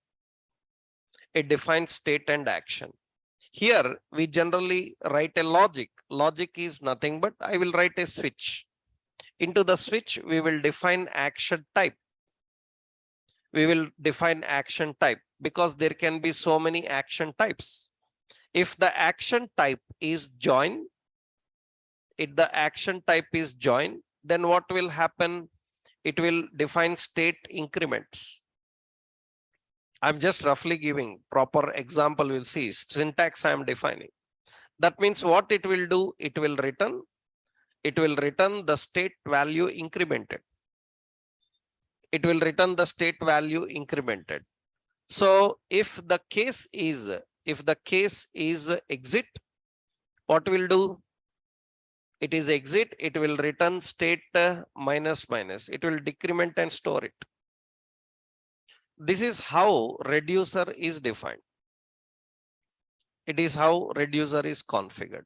Speaker 1: It defines state and action. Here we generally write a logic. Logic is nothing but I will write a switch. Into the switch, we will define action type. We will define action type because there can be so many action types. If the action type is join, then what will happen? It will define state increments. I'm just roughly giving proper example. We'll see syntax I am defining. That means what it will do, it will return the state value incremented. It will return the state value incremented. So if the case is exit, what will do? It is exit, it will return state minus minus. It will decrement and store it. This is how reducer is defined. It is how reducer is configured.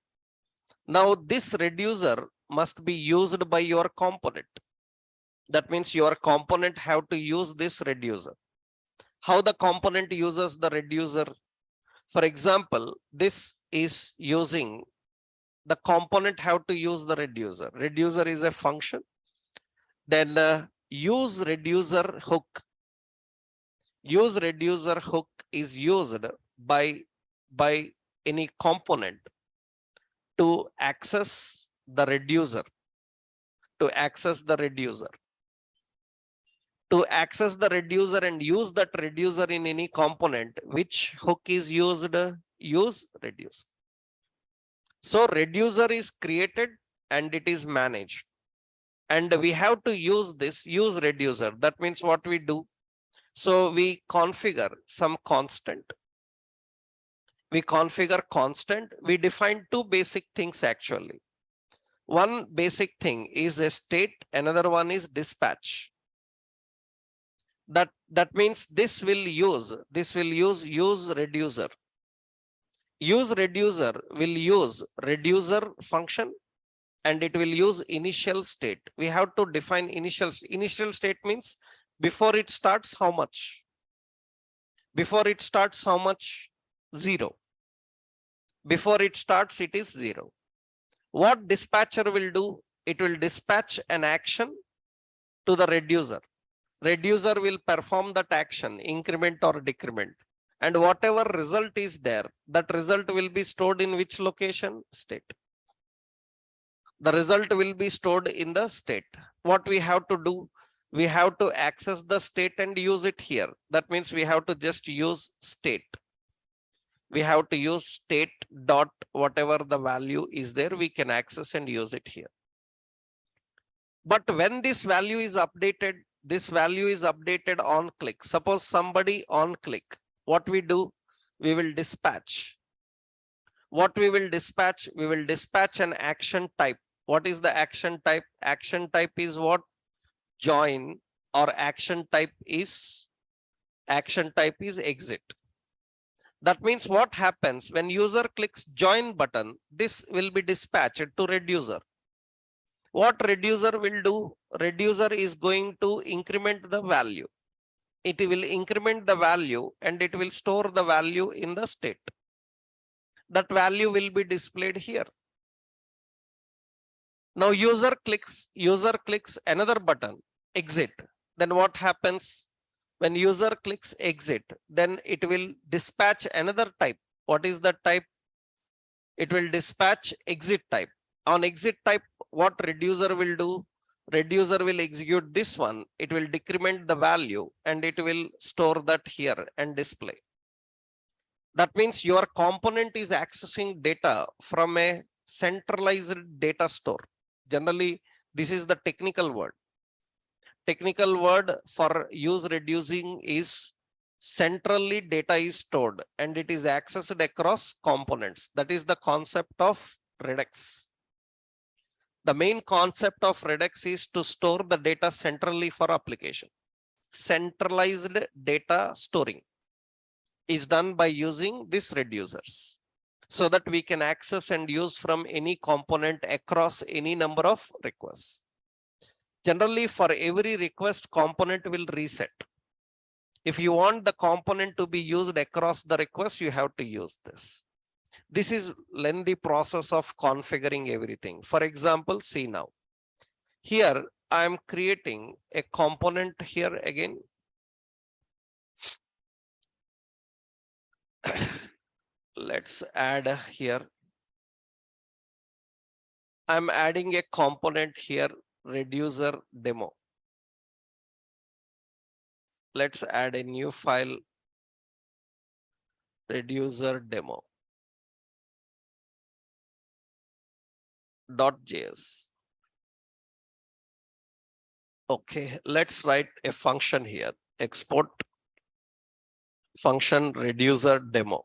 Speaker 1: Now this reducer must be used by your component. That means your component have to use this reducer. How the component uses the reducer? For example, this is using the component have to use the reducer. Reducer is a function. Then use reducer hook. Use reducer hook is used by any component to access the reducer. To access the reducer and use that reducer in any component, which hook is used? Use reducer. So reducer is created and it is managed. And we have to use this, use reducer. That means what we do? So we configure some constant. We define two basic things actually. One basic thing is a state, another one is dispatch. That means this will use reducer. Use reducer will use reducer function and it will use initial state. We have to define initial state means before it starts how much? Before it starts how much? 0. Before it starts it is 0. What dispatcher will do? It will dispatch an action to the reducer. Reducer will perform that action, increment or decrement. And whatever result is there, that result will be stored in which location? State. The result will be stored in the state. What we have to do? We have to access the state and use it here. That means we have to just use state. We have to use state dot whatever the value is there, we can access and use it here. But when this value is updated on click. Suppose somebody on click, what we do? We will dispatch. What we will dispatch? We will dispatch an action type. What is the action type? Action type is what? Join, or action type is exit. That means what happens when user clicks join button, this will be dispatched to reducer. What reducer will do? Reducer is going to increment the value. It will increment the value and it will store the value in the state. That value will be displayed here. Now user clicks another button, exit. Then what happens? When user clicks exit, then it will dispatch another type. What is the type? It will dispatch exit type. On exit type, what reducer will do? Reducer will execute this one. It will decrement the value and it will store that here and display. That means your component is accessing data from a centralized data store. Generally, this is the technical word. Technical word for use reducing is centrally data is stored and it is accessed across components. That is the concept of Redux. The main concept of Redux is to store the data centrally for application. Centralized data storing is done by using these reducers so that we can access and use from any component across any number of requests. Generally, for every request, component will reset. If you want the component to be used across the request, you have to use this. This is lengthy process of configuring everything. For example, see now. Here, I am creating a component here again. Let's add here. I'm adding a component here, reducer demo. Let's add a new file, reducer demo. .js. Okay, let's write a function here, export function reducer demo.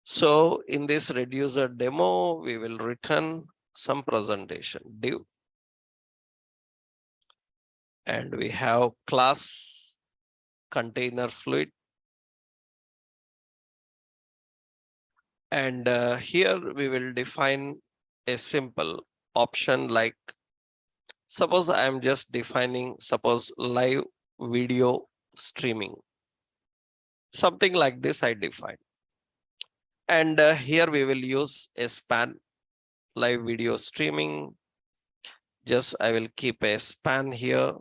Speaker 1: So in this reducer demo, we will return some presentation div. And we have class container fluid. And here we will define a simple option like, suppose I am just defining, suppose live video streaming. Something like this I define. And here we will use a span, live video streaming. Just I will keep a span here.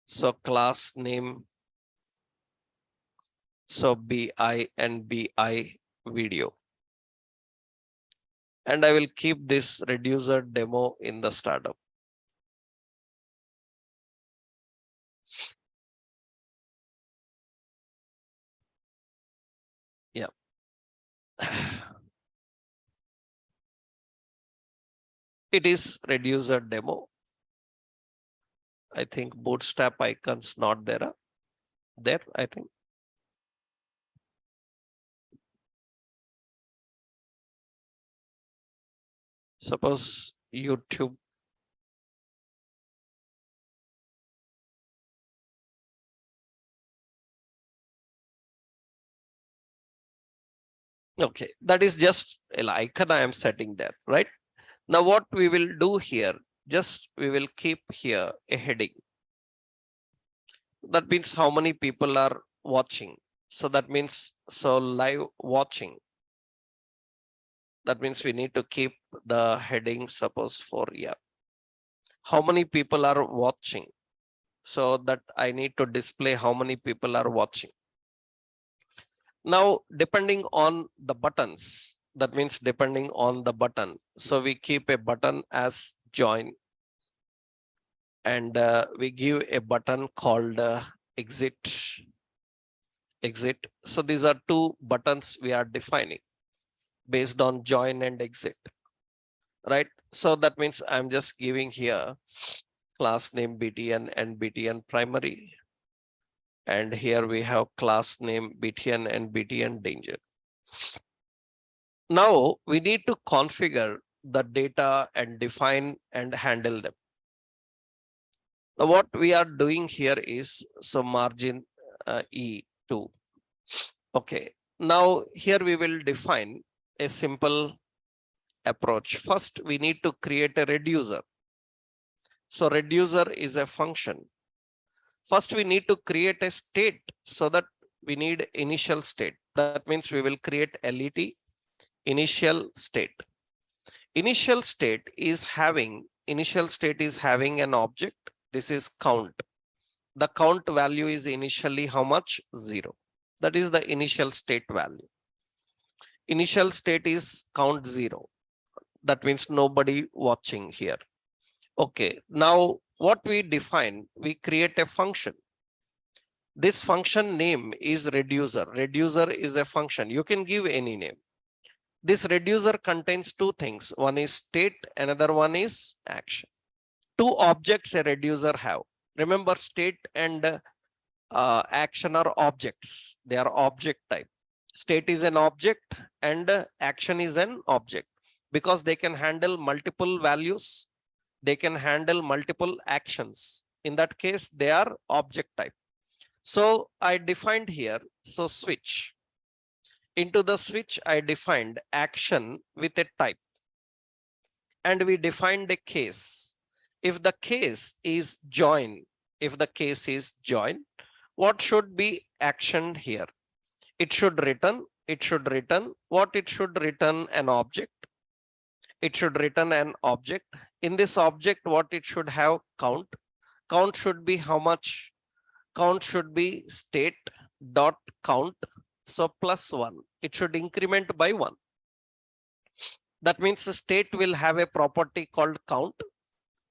Speaker 1: So class name, so BI and BI video. And I will keep this reducer demo in the startup. Yeah. It is reducer demo. I think bootstrap icons not there. There, I think. Suppose YouTube. Okay, that is just an icon I am setting there, right? Now what we will do here, just we will keep here a heading. That means how many people are watching. So that means, so live watching. That means we need to keep the heading, suppose for, yeah. How many people are watching? So that I need to display how many people are watching. Now, depending on the buttons, that means depending on the button. So we keep a button as join. And we give a button called exit. So these are two buttons we are defining based on join and exit, right? So that means I'm just giving here class name BTN and BTN primary. And here we have class name BTN and BTN danger. Now we need to configure the data and define and handle them. Now what we are doing here is, so margin E2. Okay, now here we will define a simple approach. First, we need to create a reducer. So reducer is a function. First, we need to create a state, so that we need initial state. That means we will create LET, initial state. Initial state is having an object. This is count. The count value is initially how much? 0. That is the initial state value. Initial state is count 0. That means nobody watching here. Okay, now what we define, we create a function. This function name is reducer. Reducer is a function. You can give any name. This reducer contains two things. One is state, another one is action. Two objects a reducer have. Remember, state and action are objects. They are object type. State is an object and action is an object, because they can handle multiple values. They can handle multiple actions. In that case, they are object type. So I defined here, so switch. Into the switch, I defined action with a type. And we defined a case. If the case is join, what should be actioned here? It should return what? It should return an object. It should return an object. In this object, what it should have? Count. Count should be how much? Count should be state dot count. So plus 1. It should increment by 1. That means the state will have a property called count.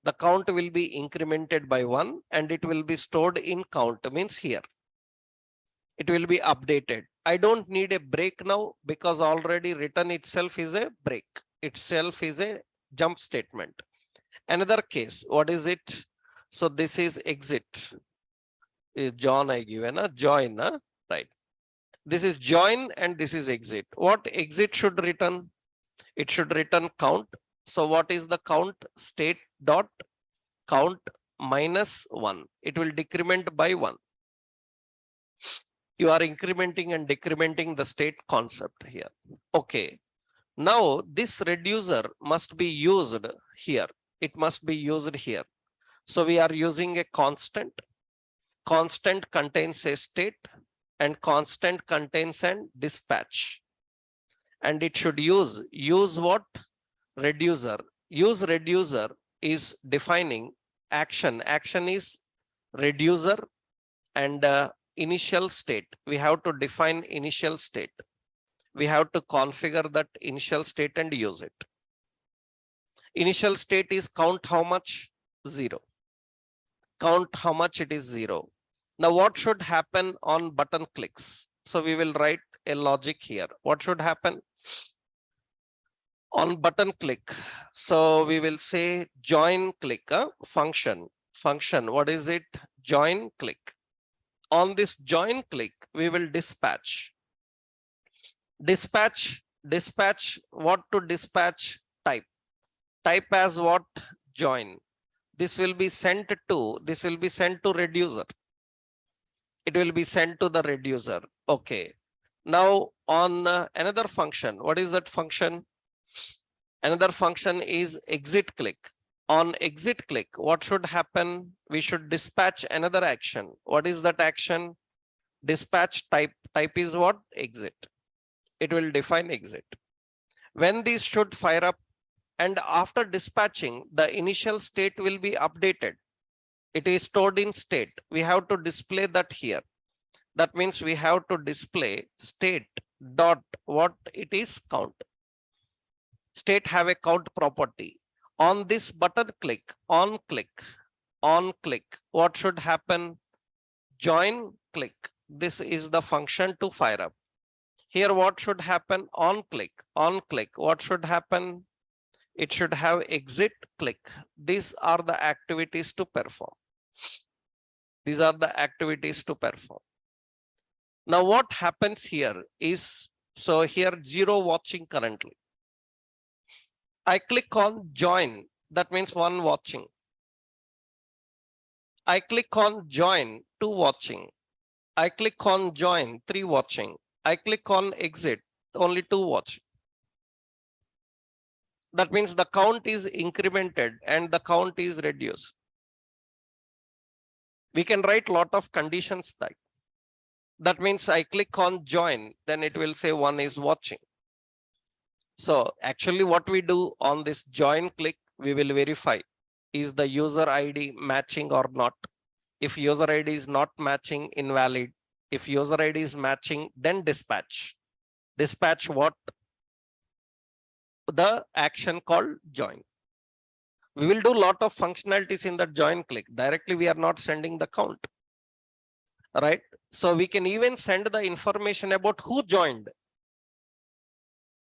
Speaker 1: The count will be incremented by 1 and it will be stored in count, means here. It will be updated. I don't need a break now, because already return itself is a break. Itself is a jump statement. Another case, what is it? So this is exit. Is John I given a join, right? This is join and this is exit. What exit should return? It should return count. So what is the count? State dot count minus 1. It will decrement by 1. You are incrementing and decrementing the state concept here. Okay. Now this reducer must be used here. It must be used here. So we are using a constant. Constant contains a state and constant contains an dispatch. And it should use what? Reducer. Use reducer is defining action. Action is reducer and initial state. We have to define initial state. We have to configure that initial state and use it. Initial state is count how much? 0. Count how much? It is 0. Now what should happen on button clicks? So we will write a logic here. What should happen on button click? So we will say join click, function. What is it? Join click. On this join click, we will dispatch. Dispatch what to dispatch? Type. Type as what? Join. This will be sent to reducer. It will be sent to the reducer. Okay. Now on another function, what is that function? Another function is exit click. On exit click, what should happen? We should dispatch another action. What is that action? Dispatch type. Type is what? Exit. It will define exit. When these should fire up, and after dispatching, the initial state will be updated. It is stored in state. We have to display that here. That means we have to display state dot what? It is count. State have a count property. On this button click, on click, what should happen? Join click. This is the function to fire up. Here what should happen? On click, what should happen? It should have exit click. These are the activities to perform. These are the activities to perform. Now what happens here is So here 0 watching currently. I click on join. That means 1 watching. I click on join, 2 watching. I click on join, 3 watching. I click on exit, only 2 watching. That means the count is incremented and the count is reduced. We can write lot of conditions like that means I click on join, then it will say 1 is watching. So actually what we do on this join click, we will verify is the user ID matching or not. If user ID is not matching, invalid. If user ID is matching, then dispatch. Dispatch what? The action called join. We will do a lot of functionalities in the join click. Directly we are not sending the count. Right? So we can even send the information about who joined.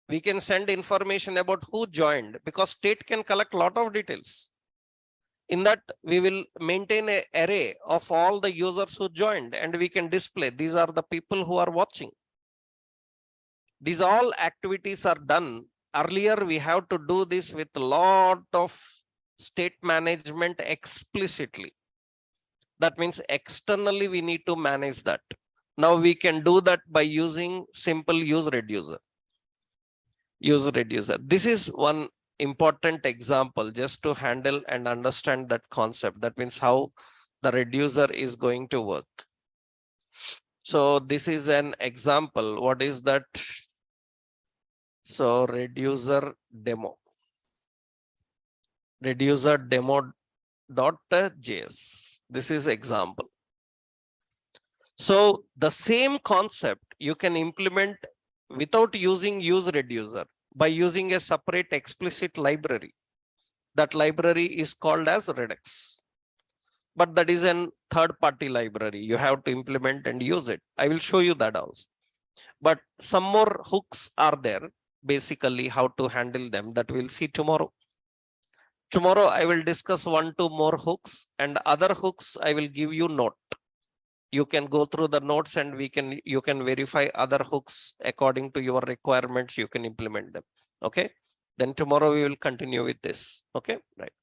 Speaker 1: We can send information about who joined because state can collect a lot of details. In that, we will maintain an array of all the users who joined and we can display these are the people who are watching. These all activities are done. Earlier, we have to do this with a lot of state management explicitly. That means externally we need to manage that. Now we can do that by using simple use reducer. Use reducer. This is one important example just to handle and understand that concept. That means how the reducer is going to work. So this is an example. What is that? So reducer demo. Reducer demo.js. This is example. So the same concept you can implement without using use reducer by using a separate explicit library. That library is called as Redux. But that is a third-party library. You have to implement and use it. I will show you that also. But some more hooks are there. Basically, how to handle them that we'll see tomorrow. Tomorrow, I will discuss 1-2 more hooks and other hooks I will give you note. You can go through the notes and you can verify other hooks according to your requirements. You can implement them. Okay. Then tomorrow we will continue with this. Okay. Right.